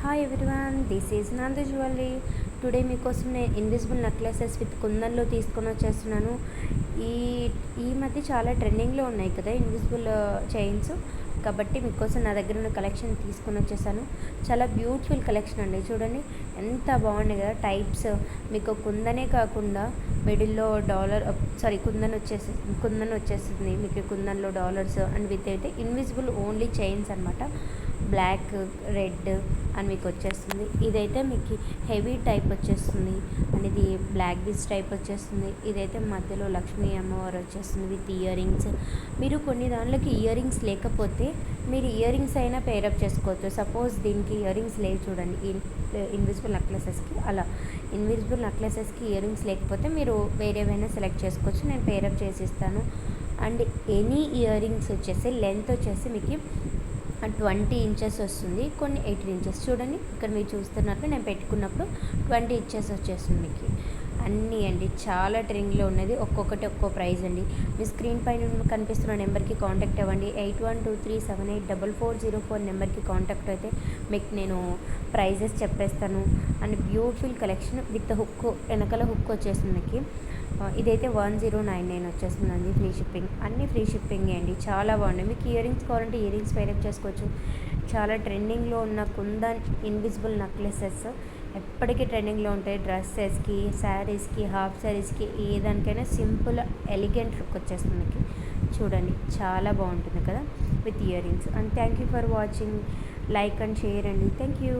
Hi everyone, this is నందు jewellery. Today మీకోసం నేను ఇన్విజిబుల్ నెక్లెసెస్ విత్ కుందన్లో తీసుకొని వచ్చేస్తున్నాను. ఈ ఈ మధ్య చాలా ట్రెండింగ్లో ఉన్నాయి కదా ఇన్విజిబుల్ చైన్స్. కాబట్టి మీకోసం నా దగ్గర ఉన్న కలెక్షన్ తీసుకొని వచ్చేసాను. చాలా బ్యూటిఫుల్ కలెక్షన్ అండి, చూడండి ఎంత బాగున్నాయి కదా. టైప్స్ మీకు కుందనే కాకుండా మిడిల్లో డాలర్ కుందన్ వచ్చేస్తుంది మీకు. కుందన్లో డాలర్స్ అండ్ విత్ అయితే ఇన్విజిబుల్ ఓన్లీ చైన్స్ అనమాట. బ్లాక్, రెడ్ అని మీకు వచ్చేస్తుంది. ఇదైతే మీకు హెవీ టైప్ వచ్చేస్తుంది అండ్ ఇది బ్లాక్ బీస్ టైప్ వచ్చేస్తుంది. ఇదైతే మధ్యలో లక్ష్మీ అమ్మవారు వచ్చేస్తుంది విత్ ఇయర్ రింగ్స్. మీరు కొన్ని దాంట్లోకి ఇయర్ రింగ్స్ లేకపోతే మీరు ఇయర్ రింగ్స్ అయినా పేరప్ చేసుకోవచ్చు. సపోజ్ దీనికి ఇయర్ రింగ్స్ లేవు చూడండి, ఇన్విజిబుల్ నెక్లెసెస్కి. అలా ఇన్విజిబుల్ నెక్లెసెస్కి ఇయర్ రింగ్స్ లేకపోతే మీరు వేరేవైనా సెలెక్ట్ చేసుకోవచ్చు. నేను పేరప్ చేసి ఇస్తాను. అండ్ ఎనీ ఇయర్ రింగ్స్ వచ్చేసి లెంత్ వచ్చేసి మీకు 20 ఇంచెస్ వస్తుంది, కొన్ని 18 ఇంచెస్. చూడండి ఇక్కడ మీరు చూస్తున్నట్లు నేను పెట్టుకున్నప్పుడు 20 ఇంచెస్ వచ్చేస్తుంది మీకు. అన్నీ అండి చాలా ట్రెండింగ్లో ఉన్నది. ఒక్కొక్కటి ఒక్కో ప్రైజ్ అండి. మీ స్క్రీన్ పైన కనిపిస్తున్న నెంబర్కి కాంటాక్ట్ అవ్వండి. 8123784404 నెంబర్కి కాంటాక్ట్ అయితే మీకు నేను ప్రైజెస్ చెప్పేస్తాను. And beautiful collection with hook, వెనకాల హుక్ వచ్చేస్తుంది మీకు. ఇదైతే 1099 వచ్చేస్తుందండి. ఫ్రీ షిప్పింగ్, అన్నీ ఫ్రీ షిప్పింగే అండి. చాలా బాగున్నాయి. మీకు ఇయర్ రింగ్స్ కావాలంటే ఇయర్ రింగ్స్ పేరప్ చేసుకోవచ్చు. చాలా ట్రెండింగ్లో ఉన్న కుందన్ ఇన్విజిబుల్ నెక్లెసెస్ ఎప్పటికీ ట్రెండింగ్లో ఉంటాయి. డ్రెస్సెస్కి, శారీస్కి, హాఫ్ శారీస్కి, ఏ దానికైనా సింపుల్ ఎలిగెంట్ లుక్ వచ్చేస్తుంది మీకు. చూడండి చాలా బాగుంటుంది కదా with earrings. And thank you for watching. Like and share అండి. Thank you.